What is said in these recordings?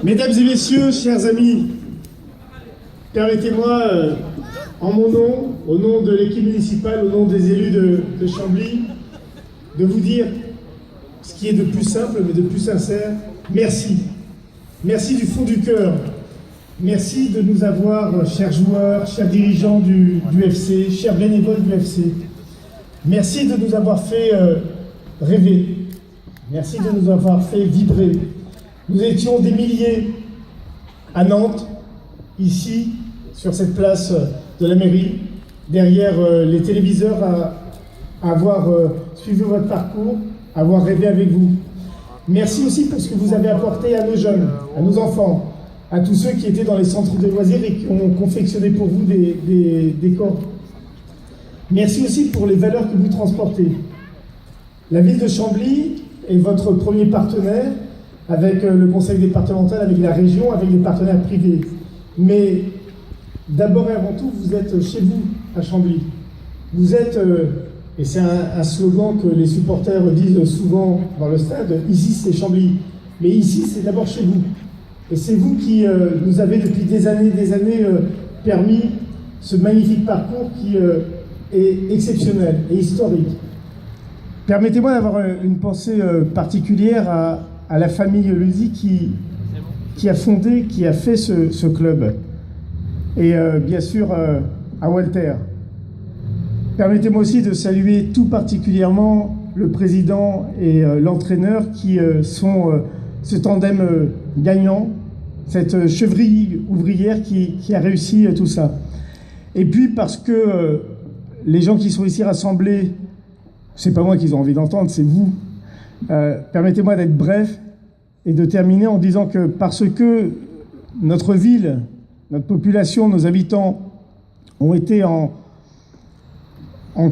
Mesdames et messieurs, chers amis, permettez-moi, en mon nom, au nom de l'équipe municipale, au nom des élus de Chambly, de vous dire ce qui est de plus simple, mais de plus sincère, merci. Merci du fond du cœur. Merci de nous avoir, chers joueurs, chers dirigeants du FC, chers bénévoles du FC. Merci de nous avoir fait rêver. Merci de nous avoir fait vibrer. Nous étions des milliers à Nantes, ici, sur cette place de la mairie, derrière les téléviseurs, à avoir suivi votre parcours, à avoir rêvé avec vous. Merci aussi pour ce que vous avez apporté à nos jeunes, à nos enfants, à tous ceux qui étaient dans les centres de loisirs et qui ont confectionné pour vous des décors. Merci aussi pour les valeurs que vous transportez. La ville de Chambly est votre premier partenaire, avec le conseil départemental, avec la région, avec les partenaires privés. Mais d'abord et avant tout, vous êtes chez vous, à Chambly. Vous êtes, et c'est un slogan que les supporters disent souvent dans le stade, ici c'est Chambly. Mais ici c'est d'abord chez vous. Et c'est vous qui nous avez depuis des années permis ce magnifique parcours qui est exceptionnel et historique. Permettez-moi d'avoir une pensée particulière à la famille Luzi qui a fondé, qui a fait ce club. Et bien sûr à Walter. Permettez-moi aussi de saluer tout particulièrement le président et l'entraîneur qui sont ce tandem gagnant, cette cheville ouvrière qui a réussi tout ça. Et puis parce que les gens qui sont ici rassemblés, c'est pas moi qu'ils ont envie d'entendre, c'est vous. Permettez-moi d'être bref et de terminer en disant que parce que notre ville, notre population, nos habitants ont été en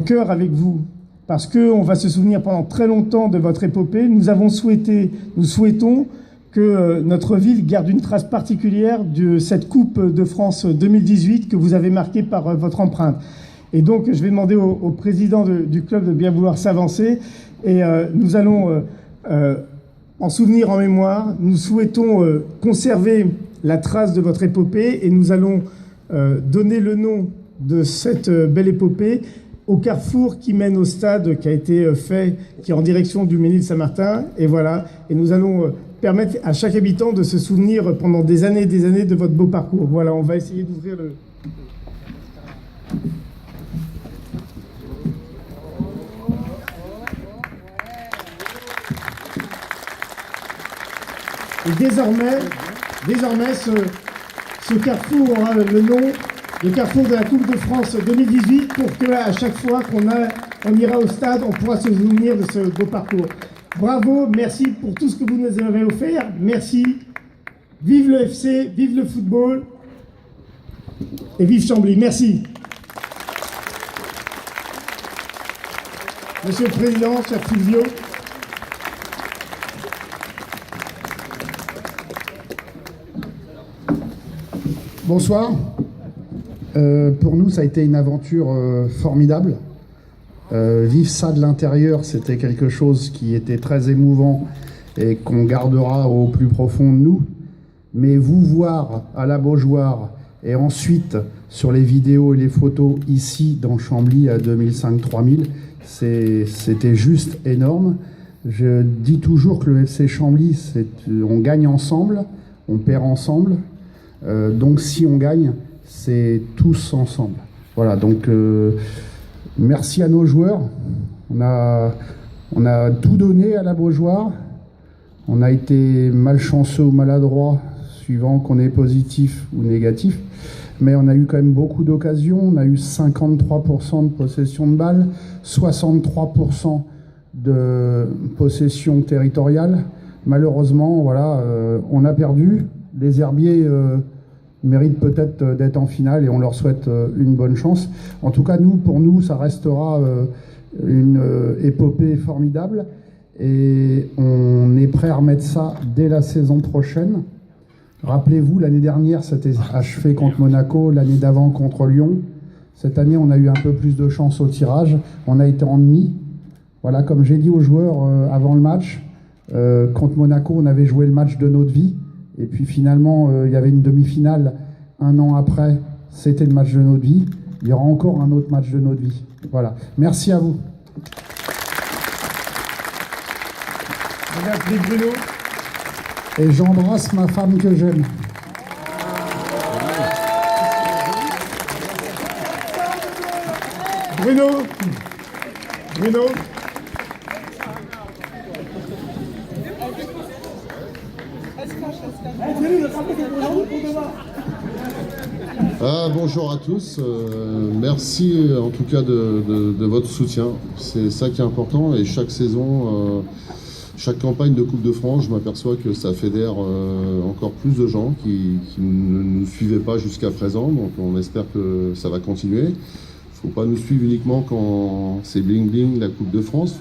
cœur avec vous, parce qu'on va se souvenir pendant très longtemps de votre épopée, nous souhaitons que notre ville garde une trace particulière de cette Coupe de France 2018 que vous avez marquée par votre empreinte. Et donc, je vais demander au président du club de bien vouloir s'avancer. Et nous allons en souvenir, en mémoire. Nous souhaitons conserver la trace de votre épopée et nous allons donner le nom de cette belle épopée au carrefour qui mène au stade qui a été fait, qui est en direction du Ménil-Saint-Martin. Et voilà. Et nous allons permettre à chaque habitant de se souvenir pendant des années de votre beau parcours. Voilà, on va essayer d'ouvrir le... Et désormais, ce carrefour aura le nom, le carrefour de la Coupe de France 2018, pour que à chaque fois qu'on ira au stade, on pourra se souvenir de ce beau parcours. Bravo, merci pour tout ce que vous nous avez offert. Merci. Vive le FC, vive le football et vive Chambly. Merci. Monsieur le Président, cher Fulvio. Bonsoir. Pour nous, ça a été une aventure formidable. Vivre ça de l'intérieur, c'était quelque chose qui était très émouvant et qu'on gardera au plus profond de nous. Mais vous voir à la Beaujoire et ensuite sur les vidéos et les photos ici dans Chambly à 2005-3000, c'était juste énorme. Je dis toujours que le FC Chambly, on gagne ensemble, on perd ensemble. Donc si on gagne, c'est tous ensemble. Voilà, donc merci à nos joueurs. On a tout donné à la Beaujoire. On a été malchanceux ou maladroits suivant qu'on est positif ou négatif. Mais on a eu quand même beaucoup d'occasions. On a eu 53% de possession de balles, 63% de possession territoriale. Malheureusement, voilà, on a perdu. Les Herbiers méritent peut-être d'être en finale et on leur souhaite une bonne chance. En tout cas, pour nous, ça restera une épopée formidable et on est prêt à remettre ça dès la saison prochaine. Rappelez-vous, l'année dernière, c'était achevé contre Monaco, l'année d'avant contre Lyon. Cette année, on a eu un peu plus de chance au tirage. On a été en demi. Voilà, comme j'ai dit aux joueurs avant le match, contre Monaco, on avait joué le match de notre vie. Et puis finalement, il y avait une demi-finale un an après. C'était le match de notre vie. Il y aura encore un autre match de notre vie. Voilà. Merci à vous. Merci Bruno. Et j'embrasse ma femme que j'aime. Bruno. Bonjour à tous, merci en tout cas de votre soutien, c'est ça qui est important et chaque saison, chaque campagne de Coupe de France, je m'aperçois que ça fédère encore plus de gens qui ne nous suivaient pas jusqu'à présent, donc on espère que ça va continuer. Il ne faut pas nous suivre uniquement quand c'est bling bling la Coupe de France,